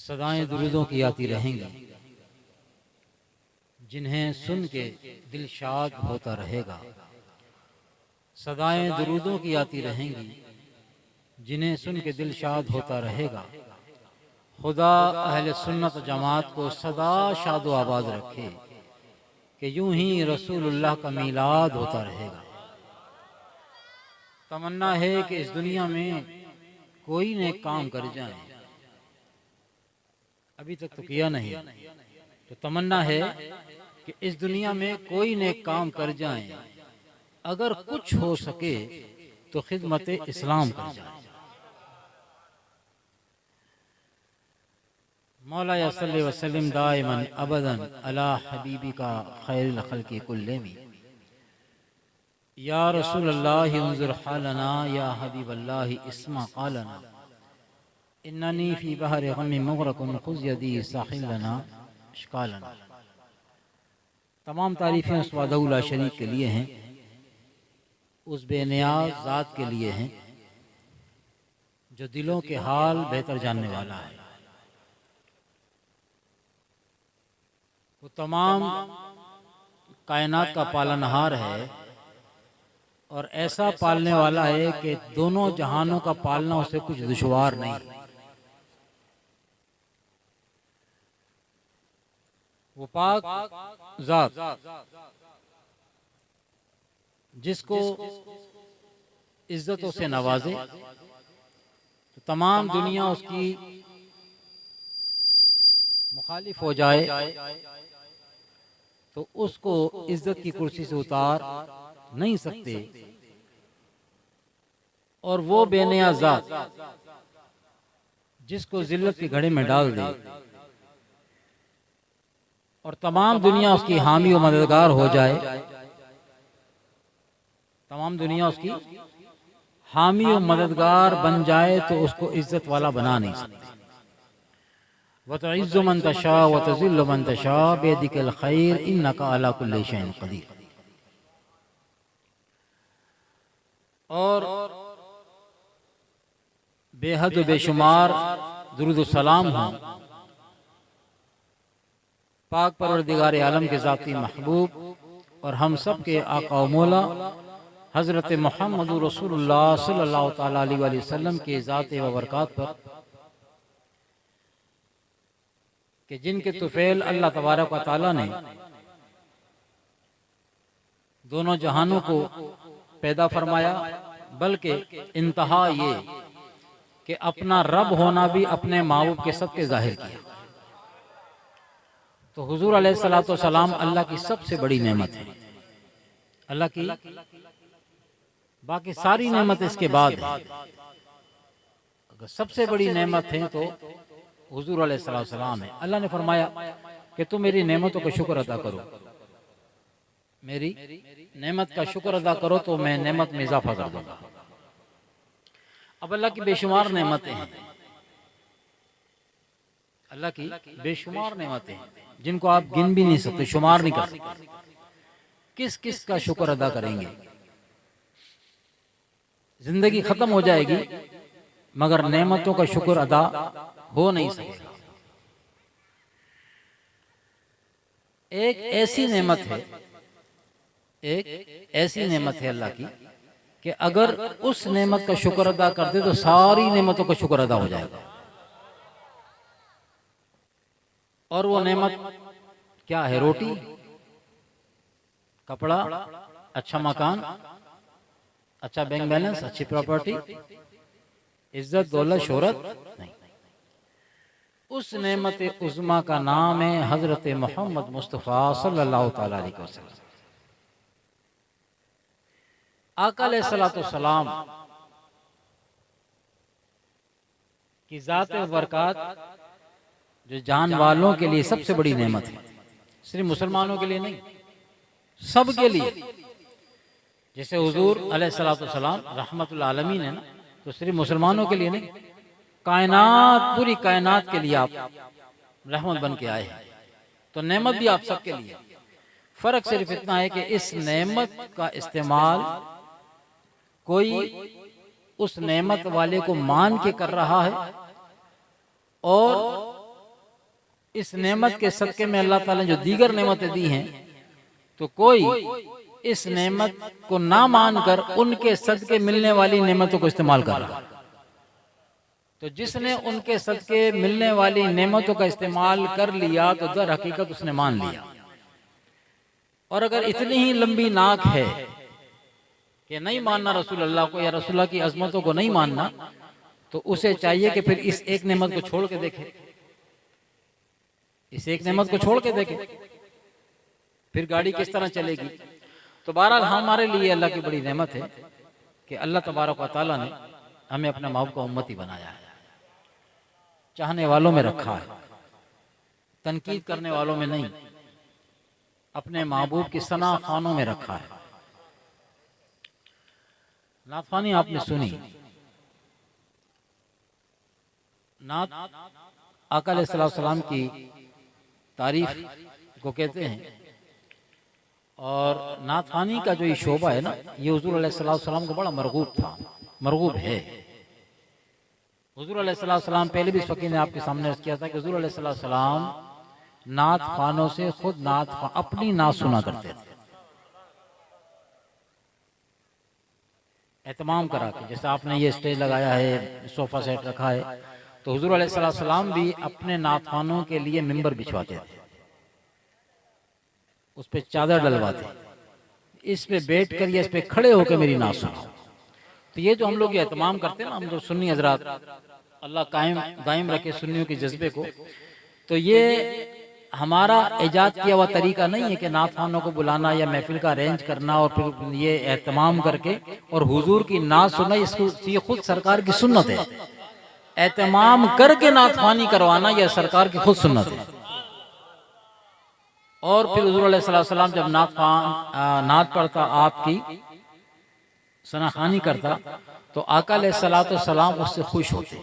सदाएं दुरूदों की आती रहेंगी, जिन्हें सुन के दिल शाद होता रहेगा। सदाएं दुरूदों की आती रहेंगी, जिन्हें सुन के दिल शाद होता रहेगा। खुदा अहले सुन्नत जमात को सदा शादो आबाद रखे कि यूं ही रसूलुल्लाह का मीलाद होता रहेगा। तमन्ना है कि इस दुनिया में कोई नेक काम कर जाए, अभी तक तो किया नहीं, तो तमन्ना है कि इस दुनिया में कोई नेक काम कर जाए, अगर कुछ हो सके तो खिदमत इस्लाम कर जाए। मौला सल्लल्लाहु अलैहि वसल्लम दाइमन अबदन अला हबीबिका खैरुल खल्क़ि कुल्लिहिम। या रसूलल्लाह उन्ज़ुर हालना या हबीबल्लाह इस्मा क़ालना इन्ननी फ़ी बहरि ग़म्मिन मुग़रक़ुन ख़ुज़ यदी साहिल लना इश्क़ालना। तमाम तारीफ़ें उस वहदहू ला शरीक के लिए हैं, उस बेनियाज़ ज़ात के लिए हैं जो दिलों के हाल बेहतर जानने वाला है। वो तमाम कायनात का पालनहार है और ऐसा पालने वाला है कि दोनों जहानों का पालना उसे कुछ दुश्वार नहीं। वो पाक ज़ात जिसको इज्जतों से नवाजे तो तमाम दुनिया उसकी मुखालिफ हो जाए तो उसको इज्जत की कुर्सी से उतार नहीं सकते। और वो बेनियाज़ ज़ात जिसको जिल्लत की घड़े में डाल दे और तमाम दुनिया उसकी हामी और मददगार हो जाए, तमाम दुनिया उसकी हामी और मददगार बन जाए तो उसको इज्जत वाला बना नहीं सकते। वतुइज़्ज़ु मन तशा व तुज़िल्लु मन तशा बियदिकल खैर इन्नका अला कुल्लि शैइन क़दीर। और बेहद बेशुमार दुरूद सलाम हो पाक परवरदिगार आलम के ज़ाती महबूब और हम सब के आका व मौला हज़रत मुहम्मद रसूलुल्लाह सल्लल्लाहु तआला अलैहि वसल्लम के ज़ात व बरकात पर कि जिनके तुफ़ैल अल्लाह तबारक व तआला ने दोनों जहानों को पैदा फरमाया, बल्कि इंतहा ये कि अपना रब होना भी अपने माबूद के सदक़े ज़ाहिर किया। तो हुज़ूर अलैहिस्सलातु वस्सलाम अल्लाह की सबसे बड़ी नेमत है। अल्लाह की बाकी सारी नेमत इसके बाद है, अगर सबसे बड़ी नेमत है तो हुज़ूर अलैहिस्सलातु वस्सलाम है। अल्लाह ने फरमाया कि तुम मेरी नेमतों का शुक्र अदा करो, मेरी नेमत का शुक्र अदा करो तो मैं नेमत में इजाफा कर दूंगा। अब अल्लाह की बेशुमार नेमतें हैं, अल्लाह की बेशुमार नेमतें हैं जिनको आप गिन भी नहीं सकते, शुमार नहीं कर सकते। किस किस का शुक्र अदा करेंगे? जिंदगी खत्म हो जाएगी मगर नेमतों का शुक्र अदा हो नहीं सकेगा। एक ऐसी नेमत है, एक ऐसी नेमत है अल्लाह की कि अगर उस नेमत का शुक्र अदा कर दे तो सारी नेमतों का शुक्र अदा हो जाएगा। और वो नेमत क्या है? रोटी, कपड़ा, अच्छा मकान, अच्छा बैंक बैलेंस, अच्छी प्रॉपर्टी, इज्जत, दौलत, शोहरत नहीं। उस नेमत उज़्मा का नाम है हजरत मोहम्मद मुस्तफ़ा सल्लल्लाहु तआला अलैहि वसल्लम। आका अलैहिस्सलातु वस्सलाम की ज़ात व बरकात जो जान वालों के लिए सबसे बड़ी नेमत है, सिर्फ मुसलमानों के लिए नहीं, सब के लिए। जैसे हुजूर अलैहिस्सलातु वस्सलाम रहमतुल आलमीन है ना, तो सिर्फ मुसलमानों के लिए नहीं, कायनात, पूरी कायनात के लिए आप रहमत बन के आए हैं, तो नेमत भी आप सबके लिए। फर्क सिर्फ इतना है कि इस नेमत का इस्तेमाल कोई उस नेमत वाले को मान के कर रहा है और इस नेमत के सदके में अल्लाह ताला ने जो दीगर नेमतें दी हैं, तो कोई इस नेमत को ना मानकर उनके सदके मिलने वाली नेमतों को इस्तेमाल कर रहा है। तो जिसने उनके सदके मिलने वाली नेमतों का इस्तेमाल कर लिया तो दर हकीकत उसने मान लिया। और अगर इतनी ही लंबी नाक है कि नहीं मानना रसूल अल्लाह को या रसूलुल्लाह की अजमतों को नहीं मानना, तो उसे चाहिए कि फिर इस एक नेमत को छोड़ के देखे, इस एक नेमत को छोड़ के देखे, फिर गाड़ी किस तरह चलेगी। तो बहरहाल हमारे लिए अल्लाह की बड़ी नेमत है कि अल्लाह तबारक व तआला ने हमें अपने महबूब का उम्मती बनाया है, चाहने वालों में रखा है, तनकीद करने वालों में नहीं, अपने महबूब की सना खानों में रखा है। नाथवानी आपने सुनी, नात आका अलैहिस्सलाम की तारीफ को कहते हैं। और नाथवानी का जो ये शोबा है ना, ये हुजूर अलैहिस्सलाम को बड़ा मरगूब था, मरगूब है। हुजूर अलैहिस्सलाम पहले भी इस फकीर ने आपके सामने अर्ज किया था कि हुजूर अलैहिस्सलाम नात खानों से खुद अपनी नात सुना करते थे, एहतमाम करा के। जैसे आपने ये स्टेज लगाया है, सोफा सेट रखा है, तो हुजूर अलैहिस्सलाम भी अपने नात खानों के लिए मिंबर बिछवाते थे, उस पर चादर डलवाते, इस पे बैठ कर या इस पे खड़े होकर मेरी नात सुनाओ। तो ये जो हम लोग ये एहतमाम करते हैं ना, हम जो सुन्नी हजरात, अल्लाह कायम दायम रखे सुन्नियों के जज्बे को, तो ये हमारा इजाद किया हुआ तरीका नहीं है कि नात खानों को बुलाना या महफिल का अरेंज करना और फिर ये एहतमाम करके और हुजूर की नात सुनना, इसको ये खुद सरकार की सुन्नत है। एहतमाम करके नात खानी करवाना यह सरकार की खुद सुन्नत है। और फिर हुजूर अलैहिस्सलाम जब नात पढ़ता, आपकी सनाखानी करता, तो आका अलैहिस्सलाम उससे खुश होते।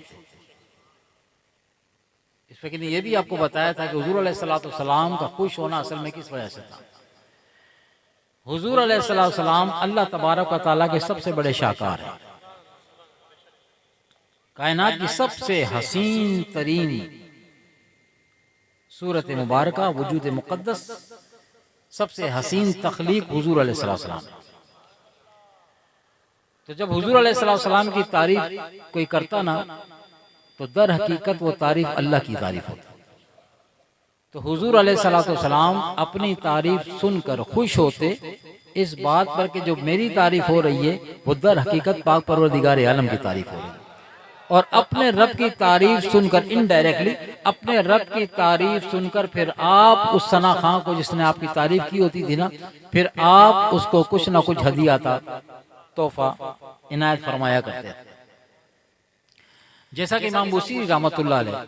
इस फकीर ने यह भी आपको बताया था कि हुजूर अलैहिस्सलाम का खुश होना असल में किस वजह से था। हुजूर अलैहिस्सलाम अल्लाह तबारक व तआला के सबसे बड़े शाहकार हैं, कायनात की सबसे हसीन तरीन सूरत मुबारका, वजूद मुक़द्दस, सबसे हसीन तख्लीक हुजूर अलैहिस्सलाम। तो जब हुजूर अलैहिस्सलाम की तारीफ कोई करता ना, तो दर हकीकत वो तारीफ अल्लाह की तारीफ होती। तो हुजूर अलैहिस्सलाम अपनी तारीफ सुनकर खुश होते इस बात पर कि जो मेरी तारीफ हो रही है वो दर हकीकत पाक परवरदिगार आलम की तारीफ हो रही है। और अपने रब की तारीफ सुनकर इनडायरेक्टली अपने रब की तारीफ सुनकर फिर आप उस सना खां को जिसने आपकी तारीफ की होती थी ना, फिर आप उसको कुछ ना कुछ हदिया था, तोहफा इनायत फरमाया करते थे। जैसा कि इमाम बुसीरी रहमतुल्लाह अलैह,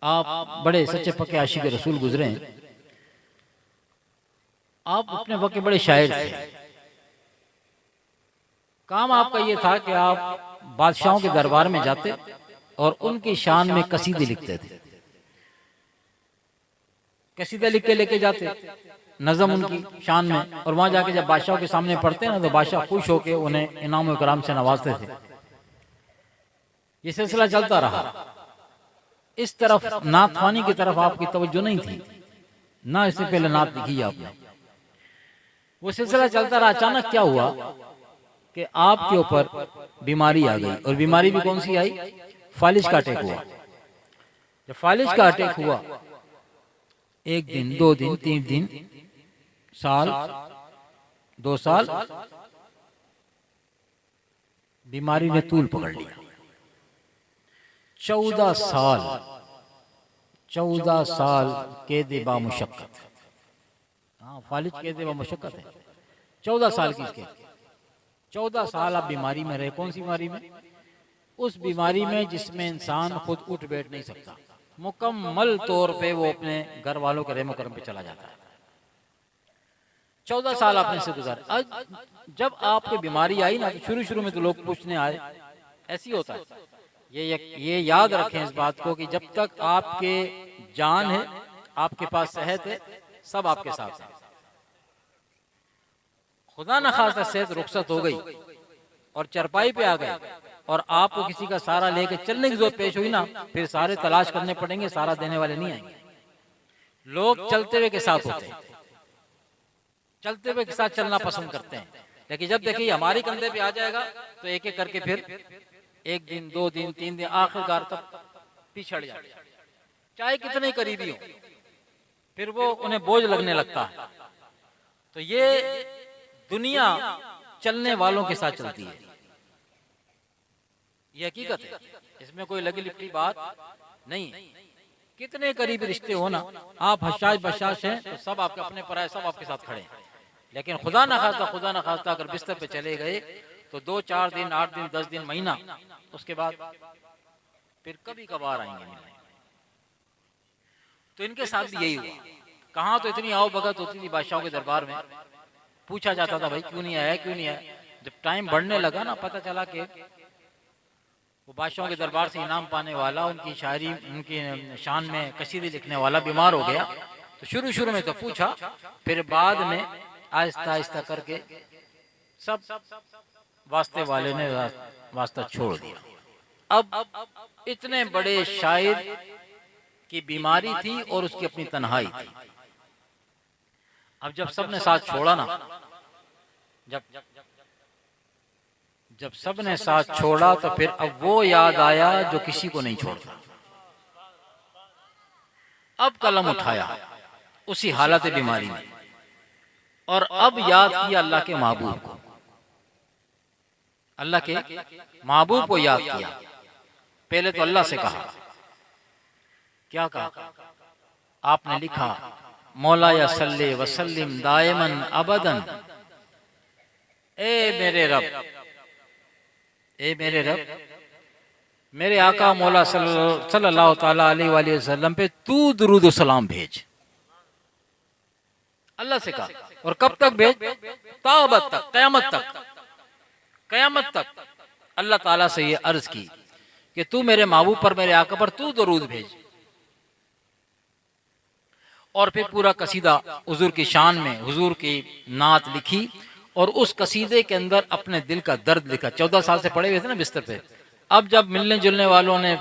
आप बड़े सच्चे पक्के आशिक रसूल गुजरे हैं, आप अपने वक्त के बड़े शायर थे। काम आपका ये था कि आप बादशाहों के दरबार में जाते और उनकी शान में कसीदे लिखते थे। कसीदे लिख के लेके जाते नज़म उनकी शान में, और वहां जाके जब बादशाहों के सामने पढ़ते ना, तो बादशाह खुश होके उन्हें इनाम और इकराम से नवाजते थे। ये सिलसिला चलता रहा। इस तरफ नात ख्वानी की तरफ आपकी तवज्जो नहीं थी ना, इससे पहले नात लिखी आपने। वो सिलसिला चलता रहा। अचानक क्या हुआ कि आपके ऊपर बीमारी आ गई, और बीमारी भी कौन सी आई? फालिज का अटैक हुआ। जब फालिज का अटैक हुआ, 1 दिन 2 दिन 3 दिन, साल 2 साल, बीमारी ने तूल पकड़ लिया। 14 साल कैद बा मुशक्कत। हाँ, फालिज कैद बा मुशक्कत है। 14 साल की इसके 14 साल आप बीमारी में रहे। कौन सी बीमारी में? उस बीमारी में जिसमें इंसान खुद उठ बैठ नहीं सकता, मुकम्मल तौर पे वो अपने घर वालों के रहम करम पे चला जाता है। 14 साल आपने से गुजारे। आज जब आपको बीमारी आई ना, तो शुरू में तो लोग पूछने आए, ऐसी होता है। ये याद रखें इस बात को कि जब तक आपके जान है, आपके पास सेहत है, सब आपके साथ है। खुदा न खास्ता सेहत रुखसत हो गई और चरपाई पे आ गए, और आपको किसी का सहारा लेके चलने की जरूरत पेश हुई ना, फिर सारे तलाश करने पड़ेंगे, सहारा देने वाले नहीं आएंगे। लोग चलते हुए के साथ होते हैं, चलते हुए के साथ चलना पसंद करते हैं, लेकिन जब देखिए हमारे कंधे पे आ जाएगा तो एक एक करके फिर 1 दिन 2 दिन 3 दिन आखिरकार तक पिछड़ जाते हैं, चाहे कितने करीबी हो, फिर वो उन्हें बोझ लगने लगता है। तो ये दुनिया चलने वालों के साथ चलती है, ये हकीकत है, इसमें कोई लगी लिपटी बात नहीं है। कितने करीबी रिश्ते हो ना, आप हशाश बशाश हैं तो सब आपके अपने पराए, सब आपके साथ खड़े हैं, लेकिन खुदा ना खास्ता अगर बिस्तर पे चले गए तो 2-4 दिन 8 दिन 10 दिन महीना, उसके बाद फिर कभी कभार आएंगे मिलने। तो इनके साथ भी यही हुआ। कहाँ तो इतनी आओ भगत होती थी बादशाहों के दरबार में, पूछा जाता था भाई क्यों नहीं आया क्यों नहीं आया। जब टाइम बढ़ने लगा ना, पता चला कि वो बादशाहों के दरबार से इनाम पाने वाला, उनकी शायरी उनकी शान में कसीदे लिखने वाला बीमार हो गया। तो शुरू में तो पूछा, फिर बाद में आहिस्ता आहिस्ता करके सब वास्ते वाले ने वास्ता छोड़ दिया। अब इतने बड़े शायर की बीमारी थी और उसकी अपनी तन्हाई थी। अब जब सबने साथ छोड़ा ना, जब सबने साथ छोड़ा तो फिर अब वो याद आया जो किसी को नहीं छोड़ता। अब कलम उठाया उसी हालत बीमारी में, और अब याद किया अल्लाह के महबूब को, अल्लाह के महबूब को याद किया। पहले तो अल्लाह से कहा, क्या कहा आपने? लिखा मौला या सल्ले वसल्लिम दायमन अबदन, ए मेरे रब, ए मेरे रब, मेरे आका मौला सल्लल्लाहु ताला अलैहि वसल्लम पे तू दुरूद सलाम भेज। अल्लाह से कहा, और कब तक भेज? ताबत तक, कयामत तक, कयामत तक अल्लाह ताला से ये अर्ज की कि तू मेरे महबूब पर, मेरे आका पर तू दुरूद भेज। और फिर पूरा कसीदा हुजूर की शान में, हुजूर की नात लिखी, और उस कसीदे के अंदर अपने दिल का दर्द लिखा। 14 साल से पड़े हुए थे ना बिस्तर पे, अब जब मिलने जुलने वालों ने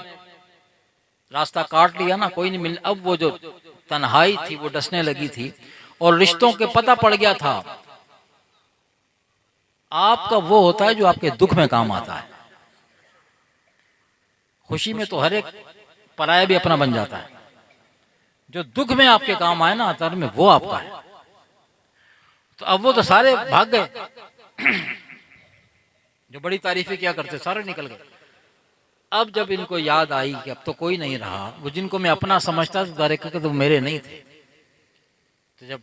रास्ता काट लिया ना, कोई नहीं मिल, अब वो जो तन्हाई थी वो डसने लगी थी, और रिश्तों के पता पड़ गया था आपका वो होता है जो आपके दुख में काम आता है। खुशी में तो हर एक पराया भी अपना बन जाता है, जो दुख में आपके काम आए ना अतर में, वो आपका है। तो अब वो तो सारे भाग गए जो बड़ी तारीफें किया करते, सारे निकल गए। अब जब इनको याद आई कि अब तो कोई नहीं रहा, वो जिनको मैं अपना समझता था तो मेरे नहीं थे। तो जब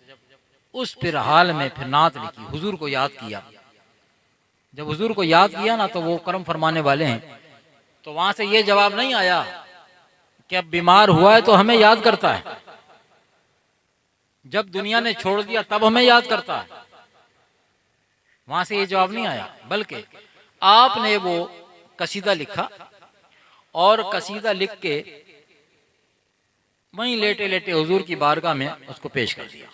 उस फिर हाल में फिर नात लिखी, हुजूर को याद किया। जब हुजूर को याद किया ना, तो वो करम फरमाने वाले हैं, तो वहां से ये जवाब नहीं आया कि अब बीमार हुआ है तो हमें याद करता है, जब दुनिया ने छोड़ दिया तब हमें याद करता है। वहां से ये जवाब नहीं आया, बल्कि आपने वो कसीदा लिखा, और कसीदा लिख के वहीं लेटे लेटे हुजूर की बारगाह में उसको पेश कर दिया,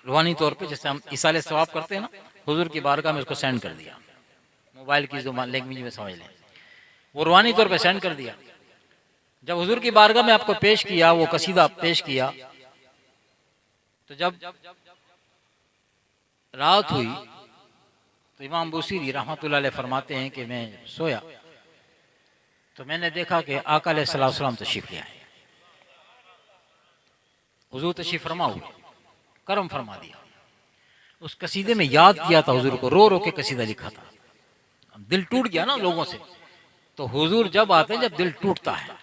रूहानी तौर पे, जैसे हम इसाले सवाब करते हैं ना, हुजूर की बारगाह में उसको सेंड कर दिया। मोबाइल की जो लैंग्वेज में समझ लें, वो रूहानी तौर पे सेंड कर दिया। जब हुजूर की बारगाह में आपको पेश किया, वो कसीदा पेश किया, तो जब रात हुई तो इमाम बुसीरी रहमतुल्लाह अलैह फरमाते हैं कि मैं सोया तो मैंने देखा कि आका अलैहिस्सलाम तशरीफ ले आए। हुजूर तशरीफ फरमा हुए, करम फरमा दिया। उस कसीदे में याद किया था हुजूर को, रो रो के कसीदा लिखा था। दिल टूट गया ना लोगों से, तो हुजूर जब आते हैं जब दिल टूटता है,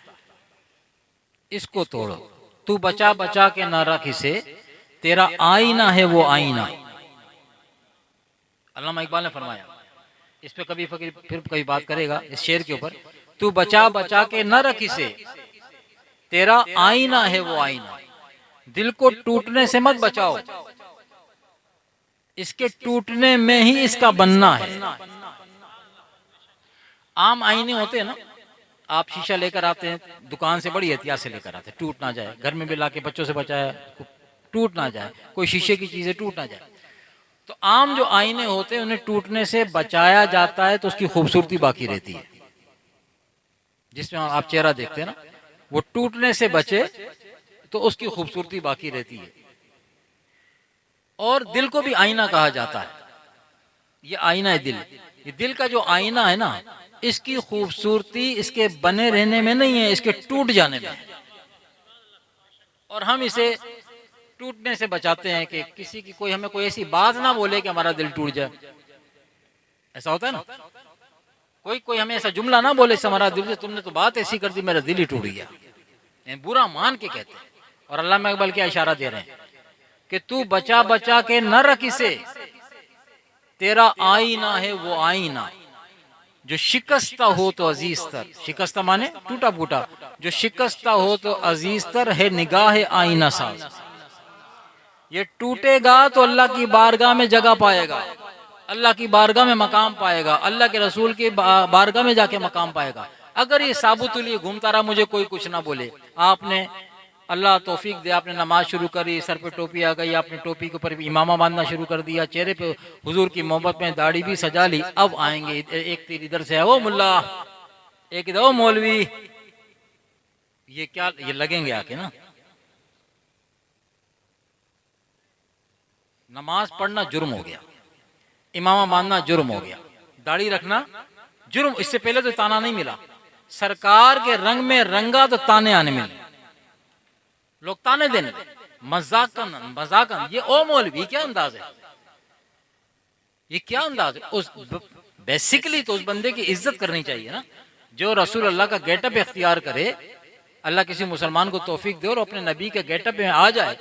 इसको तोड़ो, तू बचा बचा के न रख इसे, तेरा आईना है वो आईना। अल्लामा इकबाल ने फरमाया, इस पे कभी फिर कभी बात करेगा इस शेर के ऊपर। तू बचा बचा के न रख इसे, तेरा आईना है वो आईना। दिल को टूटने से मत बचाओ, इसके टूटने में ही इसका बनना है। आम आईने होते हैं ना, आप शीशा लेकर आते हैं दुकान से, बड़ी एहतियात से लेकर आते हैं, टूट ना जाए। घर में भी लाके बच्चों से बचाया, टूट ना जाए, कोई शीशे की चीजें टूट ना जाए। तो आम जो आईने होते हैं उन्हें टूटने से बचाया जाता है, तो उसकी खूबसूरती बाकी रहती है। जिसमें आप चेहरा देखते हैं ना, वो टूटने से बचे तो उसकी खूबसूरती बाकी रहती है। और दिल को भी आईना कहा जाता है। ये आईना है दिल। ये दिल का जो आईना है ना, इसकी खूबसूरती इसके बने रहने में नहीं है, इसके टूट जाने में है। और हम इसे टूटने से बचाते हैं कि किसी की कोई हमें कोई ऐसी बात ना बोले कि हमारा दिल टूट जाए। ऐसा होता है ना, कोई कोई हमें ऐसा जुमला ना बोले हमारा दिल, तुमने तो बात ऐसी कर दी मेरा दिल ही टूट गया। बुरा मान के कहते हैं। और अल्लाह में इकबाल क्या इशारा दे रहे हैं कि तू बचा बचा के न रख इसे, तेरा आईना है वो आईना, जो शिकस्ता हो तो अजीज तर, शिकस्ता माने टूटा फूटा, जो शिकस्ता हो तो अजीज तर है निगाह आईना साज। ये टूटेगा तो अल्लाह की बारगाह में जगह पाएगा, अल्लाह की बारगाह में मकाम पाएगा, अल्लाह के रसूल की बारगाह में जाके मकाम पाएगा। अगर ये साबुतुली घूमता रहा, मुझे कोई कुछ ना बोले, आपने अल्लाह तौफीक दे, आपने नमाज शुरू करी, सर पे टोपी आ गई, आपने टोपी के ऊपर इमामा बांधना शुरू कर दिया, चेहरे पे हुजूर की मोहब्बत में दाढ़ी भी सजा ली, अब आएंगे एक तीर इधर से है वो मुल्ला, एक इधर वो मौलवी, ये क्या ये लगेंगे आके ना। नमाज पढ़ना जुर्म हो गया, इमामा बांधना जुर्म हो गया, दाढ़ी रखना जुर्म। इससे पहले तो ताना नहीं मिला, सरकार के रंग में रंगा तो ताने आने मिले, लोग ताने देने, मजाकन मजाकन, ये ओ मौलवी क्या अंदाज है, ये क्या अंदाज है। उस बेसिकली तो उस बंदे की इज्जत करनी चाहिए ना, जो रसूल अल्लाह का गेटअप इख्तियार करे। अल्लाह किसी मुसलमान को तौफीक दे और अपने नबी के गेटअप में आ जाए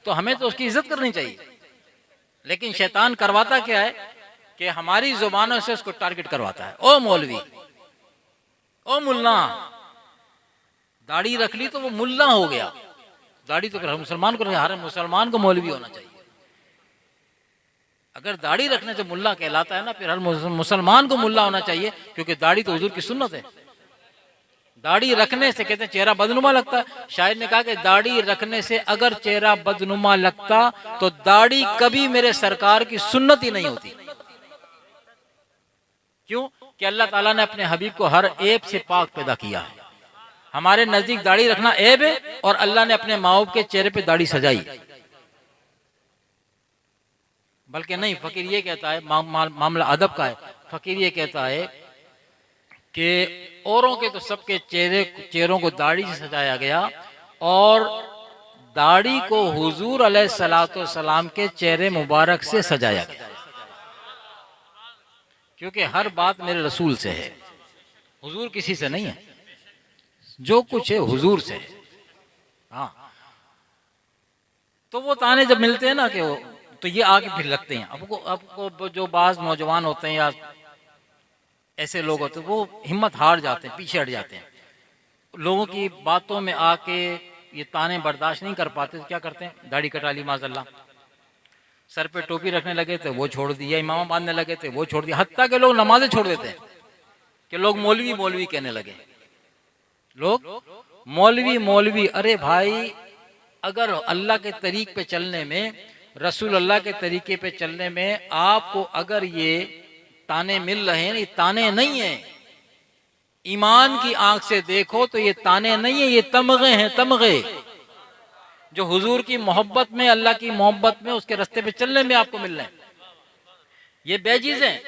तो हमें तो उसकी इज्जत करनी चाहिए। लेकिन शैतान करवाता क्या है कि हमारी जुबानों से उसको टारगेट करवाता है, ओ मौलवी, ओ मुल्ला, दाढ़ी रख ली तो वो मुल्ला हो गया। दाढ़ी तो हर मुसलमान को, हर मुसलमान को मौलवी होना चाहिए। अगर दाढ़ी रखने से मुल्ला कहलाता है ना, फिर हर मुसलमान को मुल्ला होना चाहिए, क्योंकि दाढ़ी तो हुजूर की सुन्नत है। दाढ़ी रखने से कहते हैं चेहरा बदनुमा लगता है। शायर ने कहा कि दाढ़ी रखने से अगर चेहरा बदनुमा लगता तो दाढ़ी कभी मेरे सरकार की सुन्नत ही नहीं होती। क्यों? कि अल्लाह ताला ने अपने हबीब को हर ऐब से पाक पैदा किया है। हमारे नजदीक दाढ़ी रखना ऐब है, और अल्लाह ने अपने माऊब के चेहरे पे दाढ़ी सजाई। बल्कि नहीं, फकीर ये कहता है, मामला अदब का है, फकीर ये कहता है कि औरों के तो सबके चेहरों को दाढ़ी से सजाया गया, और दाढ़ी को हुजूर अलैहिस्सलातो सलाम के चेहरे मुबारक से सजाया गया, क्योंकि हर बात मेरे रसूल से है, हुजूर किसी से नहीं है, जो कुछ है हुजूर से है। हाँ, तो वो ताने जब मिलते हैं ना कि तो ये आगे फिर लगते हैं। आपको जो बाज नौजवान होते हैं या ऐसे लोग होते हैं, वो हिम्मत हार जाते हैं, पीछे हट जाते हैं, लोगों की बातों में आके ये ताने बर्दाश्त नहीं कर पाते, तो क्या करते हैं, दाढ़ी कटा ली माज़अल्लाह, सर पे टोपी रखने लगे थे वो छोड़ दिया, इमामा बांधने लगे थे वो छोड़ दिया, हत्ता के लोग नमाजें छोड़ देते हैं कि लोग मौलवी मौलवी कहने लगे, लोग मौलवी मौलवी। अरे भाई, अगर अल्लाह के तरीके पे चलने में, रसूल अल्लाह के तरीके पे चलने में आपको अगर ये ताने मिल रहे हैं, ये ताने नहीं है, ईमान की आंख से देखो तो ये ताने नहीं है, ये तमगे हैं, तमगे जो हुजूर की मोहब्बत में, अल्लाह की मोहब्बत में, उसके रास्ते पे चलने में आपको मिल रहे हैं। ये बेचीज हैं,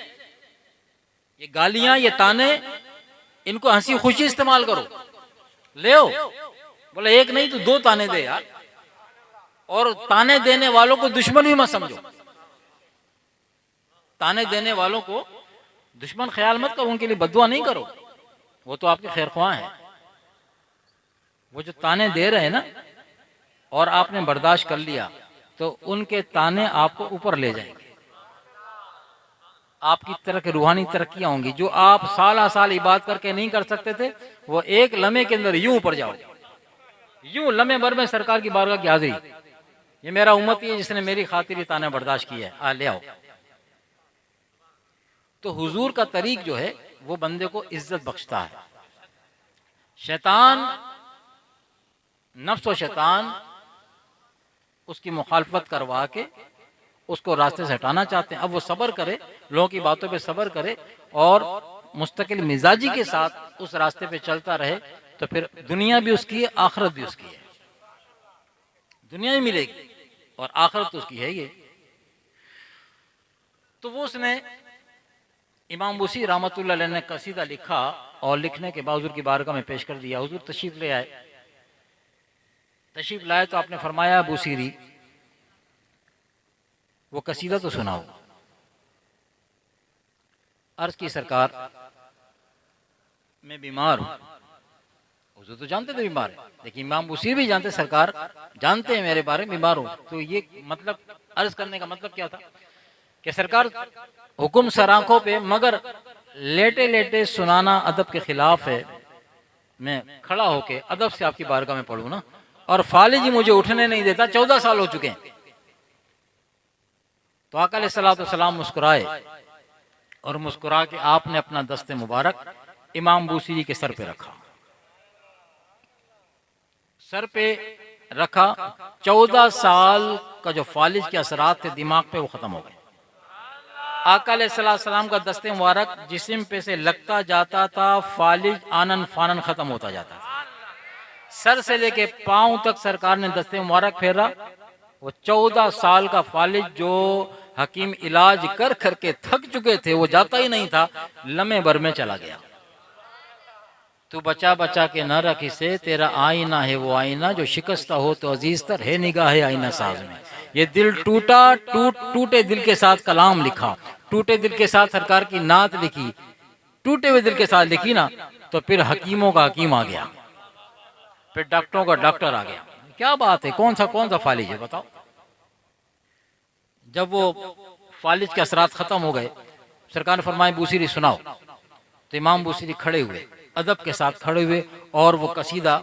ये गालियां, ये ताने, इनको हंसी खुशी इस्तेमाल करो, ले आओ, बोले एक नहीं तो दो ताने दे यार। और ताने देने वालों को दुश्मन भी मत समझो, ताने देने वालों को दुश्मन ख्याल मत करो, उनके लिए बदुआ नहीं करो, वो तो आपके खैर ख्वाह हैं। वो जो ताने दे रहे हैं ना, और आपने बर्दाश्त कर लिया, तो उनके ताने आपको ऊपर ले जाएंगे, आपकी तरह की रूहानी तरक्कियां होंगी। जो आप साल साल इबादत करके नहीं कर सकते थे, वो एक लम्हे के अंदर यूं ऊपर जाओ, यूं लम्हे भर में सरकार की बारगाह की हाजिरी, ये मेरा उम्मती है जिसने मेरी खातिर ताने बर्दाश्त की है, ले आओ। तो हुजूर का तरीक जो है वो बंदे को इज्जत बख्शता है। शैतान, नफ्स व शैतान उसकी मुखालफत करवा के उसको रास्ते से हटाना चाहते हैं। अब वो सब्र करे, लोगों की बातों पे सब्र करे और मुस्तकिल मिजाजी के साथ उस रास्ते पे चलता रहे तो फिर दुनिया भी उसकी है, आखिरत भी उसकी है। दुनिया ही मिलेगी और आखिरत तो उसकी है ये। तो वो उसने इमाम बूसी रहमतुल्लाह अलैह ने कसीदा लिखा और लिखने के बाद हुजूर की बारगाह में पेश कर दिया। हुजूर तशरीफ ले आए। तशरीफ लाए तो आपने फरमाया बूसीरी वो कसीदा तो सुनाओ। अर्ज की सरकार मैं बीमार हूं। हुजूर तो जानते थे बीमार है, लेकिन इमाम बूसीरी भी जानते सरकार जानते हैं मेरे बारे में बीमार हूं। तो ये मतलब अर्ज करने का मतलब क्या था कि सरकार हुक्म सर आंखों पे, मगर लेटे लेटे सुनाना अदब के खिलाफ है। मैं खड़ा होके अदब से आपकी बारगाह में पढ़ूं ना, और फालिज ही मुझे उठने नहीं देता। 14 साल हो चुके हैं। तो आका अलैहिस्सलाम मुस्कुराए और मुस्कुरा के आपने अपना दस्ते मुबारक इमाम बूसीरी के सर पे रखा। सर पे रखा। 14 साल का जो फालिज के असरात थे दिमाग पे, वो खत्म हो गए। आका अलैहिस्सलाम का दस्ते मुबारक जिस्म पे से लगता जाता था, फालिज आनन फानन खत्म होता जाता था। सर से लेके पांव तक सरकार ने दस्ते मुबारक फेरा। वो 14 साल का फालिज जो हकीम इलाज कर करके थक चुके थे, वो जाता ही नहीं था, लम्हे भर में चला गया। तू बचा बचा के न रख इसे, तेरा आईना है वो आईना जो शिकस्ता हो तो अजीज तर है निगाह है आईना साज में। ये दिल टूटा, टूटे दिल के साथ कलाम लिखा, टूटे दिल के साथ सरकार की नात लिखी, टूटे हुए दिल के साथ लिखी ना, तो फिर हकीमों का हकीम आ गया, फिर डॉक्टरों का डॉक्टर आ गया। क्या बात है, कौन सा फालिज है बताओ। जब वो फालिज के असरात खत्म हो गए, सरकार ने फरमाया बूसीरी सुनाओ। तो इमाम बूसीरी खड़े हुए, अदब के साथ खड़े हुए, और वो कसीदा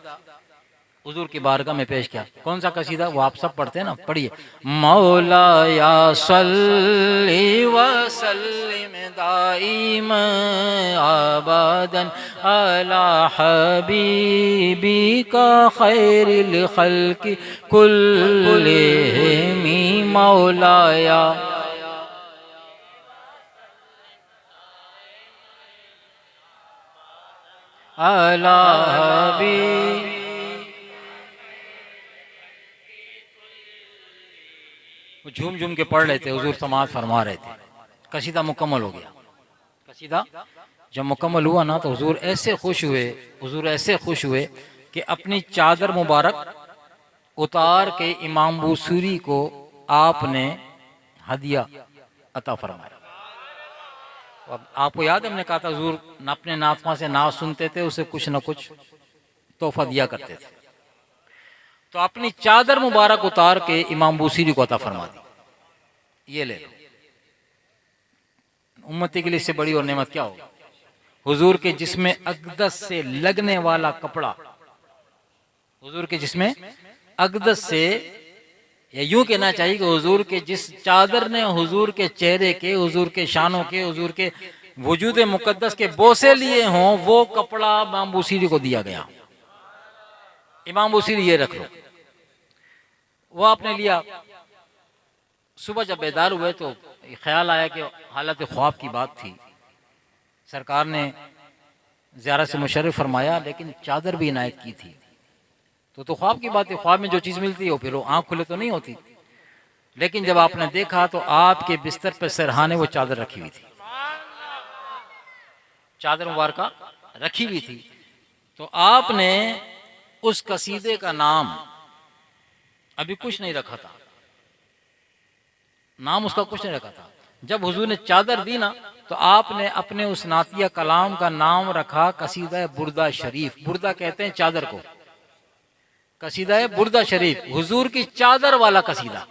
हुजूर की बारगाह में पेश किया। कौन सा कसीदा, वो आप सब पढ़ते हैं ना, पढ़िए। मौला या सल्ली व सल्लिम दाइम अबदन अला हबीबी का खैरिल खल्क़ि कुल्लिहिम। मौला या अला हबीब। वो झूम झूम के पढ़ रहे थे, हुजूर समाज फरमा रहे थे। कसीदा मुकम्मल हो गया। कसीदा जब मुकम्मल हुआ ना, तो हुजूर ऐसे खुश हुए, हुजूर ऐसे खुश हुए कि अपनी चादर मुबारक उतार के इमाम बूसीरी को आपने हदिया अता फरमाया। अब आपको याद है, हमने कहा था हुजूर अपने नातमा से नात सुनते थे, उसे कुछ न कुछ तोहफा दिया करते थे। तो अपनी चादर मुबारक उतार के इमाम बूसीरी को अता फरमा दी। ये ले लो। उम्मती के लिए इससे बड़ी और नेमत क्या होगी। हुजूर के जिस्म अक़दस से लगने वाला कपड़ा, हुजूर के जिस्म अक़दस से, या यूं कहना चाहिए कि हुजूर के जिस चादर ने हुजूर के चेहरे के, हुजूर के शानों के, हुजूर के वजूद मुकद्दस के बोसे लिए हों, वो कपड़ा इमाम बूसीरी को दिया गया। इमाम बूसीरी ये रख लो। वो आपने लिया। सुबह जब बेदार हुए तो ख्याल आया कि हालत ख्वाब की बात थी। सरकार ने ज़ियारत से मुशर्रफ फरमाया, लेकिन चादर भी इनायत की थी। तो ख्वाब की बात है, ख्वाब में जो चीज़ मिलती है फिर वो आँख खुले तो नहीं होती। लेकिन जब आपने देखा तो आपके बिस्तर पर सरहाने वो चादर रखी हुई थी, चादर मुबारका रखी हुई थी। तो आपने उस कसीदे का नाम अभी कुछ नहीं रखा था, नाम उसका कुछ नहीं रखा था। जब हुजूर ने चादर दी ना, तो आपने अपने उस नातिया कलाम का नाम रखा कसीदा बुर्दा शरीफ। बुर्दा कहते हैं चादर को, कसीदा बुर्दा शरीफ, हुजूर की चादर वाला कसीदा।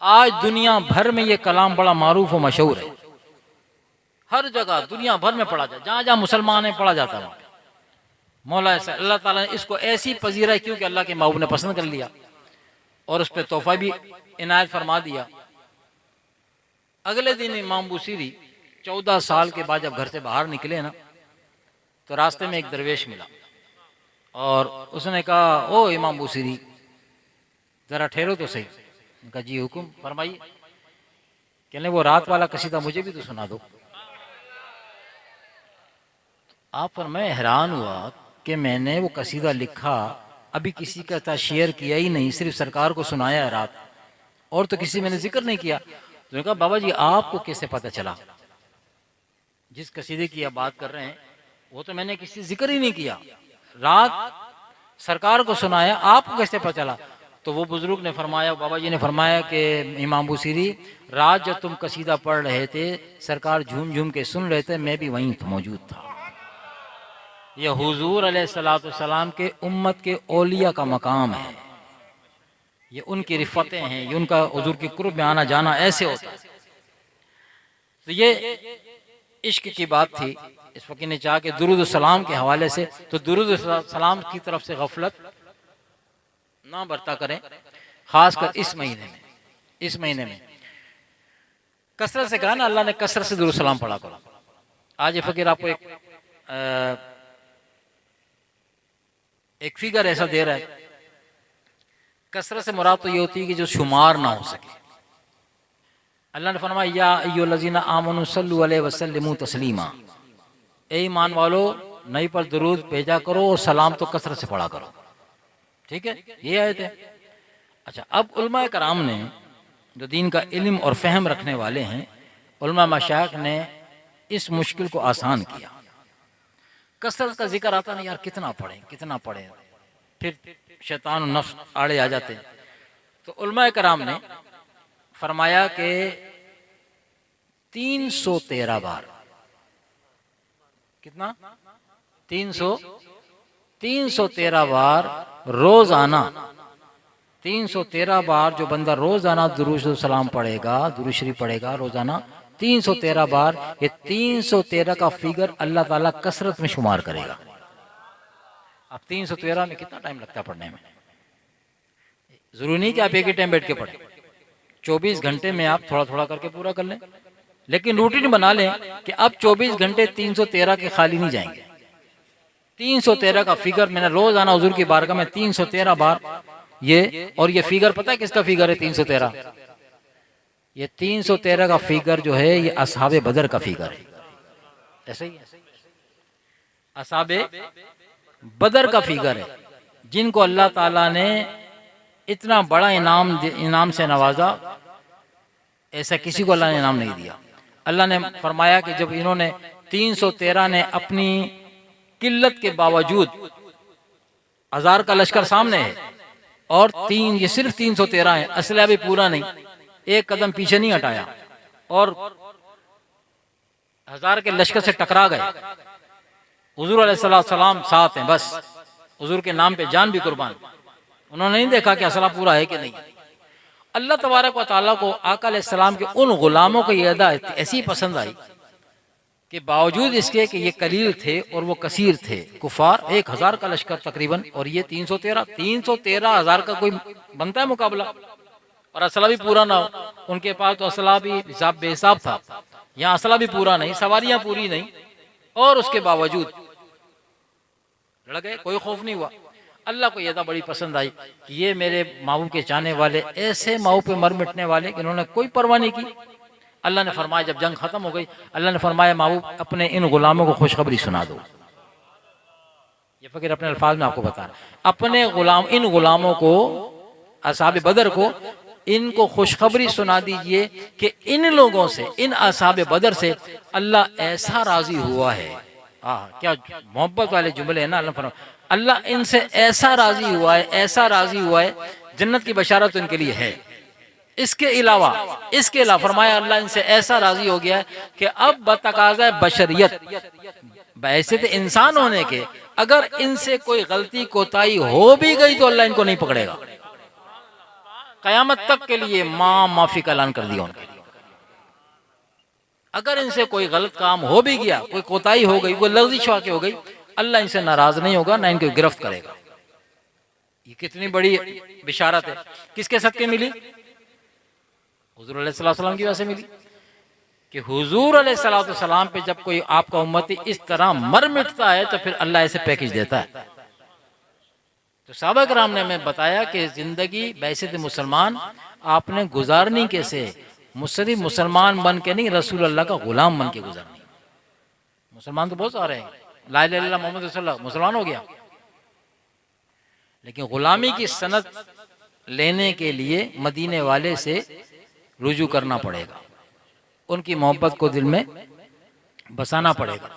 आज दुनिया भर में ये कलाम बड़ा मारूफ और मशहूर है। हर जगह दुनिया भर में पढ़ा जाता, जहाँ जहाँ मुसलमान है पढ़ा जाता है। मौला ऐसा अल्लाह ताला ने इसको ऐसी पजीरा है क्योंकि अल्लाह के महबूब ने पसंद कर लिया और उस पर तोहफा भी इनायत फरमा दिया। अगले दिन इमाम बूसीरी 14 साल के बाद जब घर से बाहर निकले ना, तो रास्ते में एक दरवेश मिला और उसने कहा, ओ इमाम बूसीरी जरा ठहरो तो सही। कहा जी हुक्म फरमाइए। कहने वो रात वाला कसीदा मुझे भी तो सुना दो। आप पर मैं हैरान हुआ कि मैंने वो कसीदा लिखा, अभी किसी का था शेयर किया ही नहीं, सिर्फ सरकार को सुनाया है रात, और तो किसी मैंने जिक्र नहीं किया। तो मैंने कहा बाबा जी आपको कैसे पता चला? जिस कसीदे की आप बात कर रहे हैं वो तो मैंने किसी जिक्र ही नहीं किया, रात सरकार को सुनाया, आपको कैसे पता चला? तो वो बुजुर्ग ने फरमाया, बाबा जी ने फरमाया कि इमाम बुसीरी, रात जब तुम कसीदा पढ़ रहे थे सरकार झूम झूम के सुन रहे थे, मैं भी वहीं मौजूद था। यह हुजूर अलैहिस्सलाम के उम्मत के औलिया का मकाम है, ये उनकी रिफ़तें हैं, ये उनका हुजूर के कुर्ब में आना जाना ऐसे होता है। तो ये इश्क की बात थी। इस फ़कीर ने चाहा कि दुरूद सलाम के हवाले से, तो दुरूद सलाम की तरफ से गफलत ना बरता करें, खासकर इस महीने में कसरत से कहा ना, अल्लाह ने कसरत से दुरूद सलाम पढ़ा करो। आज ये फ़कीर आपको एक फिगर ऐसा दे रहा है, कसरत से मुराद तो ये होती है कि जो शुमार ना हो सके। अल्लाह ने फरमाया या अय्युहल्लज़ीना आमनू सल्लु अलैहि वसल्लिमू तस्लीमा, ए ईमान वालो नई पर दुरूद भेजा करो और सलाम तो कसरत से पढ़ा करो। ठीक है, ये आयत है। अच्छा, अब उलमा कराम ने, जो दीन का इल्म और फहम रखने वाले हैं, उलमा मशाइख ने इस मुश्किल को आसान किया। कसरत का जिक्र आता नहीं यार, कितना पढ़ें, फिर शैतान और नफ्स आड़े आ जाते हैं। तो उलमा कराम ने फरमाया कि 313 बार, कितना? 313 बार रोजाना, 313 बार जो बंदा रोजाना दुरूद सलाम पढ़ेगा, दुरूद शरीफ पढ़ेगा रोजाना 313 बार, ये 313 का फिगर अल्लाह ताला कसरत में शुमार करेगा। अब 313 में कितना टाइम लगता है पढ़ने में? जरूरी नहीं कि आप एक ही टाइम बैठ के पढ़ें, 24 घंटे में आप थोड़ा थोड़ा करके पूरा कर लें, लेकिन रूटीन बना लें कि अब 24 घंटे 313 के खाली नहीं जाएंगे। 313 का फिगर मैंने रोजाना हुजूर की बारगाह में 313 बार ये, और ये फिगर पता है किसका फिगर है? 313, ये 313 का फिगर जो है ये असहाबे बदर का फिगर है। ऐसे ही असहाबे बदर का फिगर है, जिनको अल्लाह ताला ने इतना बड़ा इनाम से नवाजा, ऐसा किसी को अल्लाह ने इनाम नहीं दिया। अल्लाह ने फरमाया कि जब इन्होंने 313 ने अपनी किल्लत के बावजूद, 1000 का लश्कर सामने है और ये सिर्फ 313 है, असला भी पूरा नहीं, एक कदम पीछे नहीं हटाया और 1000 के लश्कर से टकरा गए। हुजूर अलैहिस्सलाम साथ हैं, बस हुजूर के नाम पे जान भी कुर्बान। उन्होंने नहीं देखा कि असला पूरा है कि नहीं। अल्लाह तबारक व तआला को आका अलैहिस्सलाम के उन गुलामों को यह अदा ऐसी पसंद आई कि बावजूद इसके कि ये कलील थे और वो कसीर थे, कुफार 1000 का लश्कर तकरीबन, और ये 313 1000 का कोई बनता है मुकाबला, और असला भी पूरा ना हो। उनके पास तो असला भी हिसाब बेहिसाब था, यहाँ असला भी पूरा नहीं, सवारियां पूरी नहीं, और उसके बावजूद लड़ गए, कोई खौफ नहीं हुआ। अल्लाह को यह था बड़ी पसंद आई कि ये मेरे महबूब के चाहने वाले, ऐसे महबूब पे मर मिटने वाले कि इन्होंने कोई परवाह नहीं की। अल्लाह ने फरमाया, जब जंग खत्म हो गई, अल्लाह ने फरमाया महबूब अपने इन गुलामों को खुशखबरी सुना दो। ये फकीर अपने अल्फाज में आपको बता रहा, अपने इन गुलामों को, असहाबे बदर को, इनको खुशखबरी सुना दीजिए कि इन लोगों से, इन असहाबे बदर से अल्लाह ऐसा राजी हुआ है। क्या मोहब्बत वाले जुमले हैं ना। अल्लाह इनसे ऐसा राजी हुआ है, ऐसा राजी हुआ है, जन्नत की बशारत तो इनके लिए है। इसके अलावा फरमाया अल्लाह इनसे ऐसा राजी हो गया है कि अब बतकाज़ा बशरियत, वैसे तो इंसान होने के, अगर इनसे कोई गलती कोताही हो भी गई तो अल्लाह इनको नहीं पकड़ेगा। कयामत तक के लिए माफी का ऐलान कर दिया उनके लिए। अगर इनसे कोई गलत काम हो भी गया, कोई कोताही हो गई, कोई लफ्ज़िश वाक़ई हो गई, अल्लाह इनसे नाराज नहीं होगा, ना इनको गिरफ्त करेगा। ये कितनी बड़ी बिशारत है। किसके सदके मिली? हुजूर अलैहिस्सलाम की वजह से मिली कि हुजूर अलैहिस्सलाम पे जब कोई आपका उम्मती इस तरह मर मिटता है तो फिर अल्लाह ऐसे पैकेज देता है। तो सहाबा कराम ने हमें बताया कि जिंदगी वैसे तो मुसलमान आपने गुजारनी कैसे, सिर्फ मुसलमान बन के नहीं, रसूल अल्लाह का गुलाम बन के गुजारनी। मुसलमान तो बहुत सारे हैं, ला इलाहा इल्लल्लाह मोहम्मद रसूलुल्लाह, मुसलमान हो गया। लेकिन गुलामी की सनद लेने के लिए मदीने वाले से रुजू करना पड़ेगा, उनकी मोहब्बत को दिल में बसाना पड़ेगा।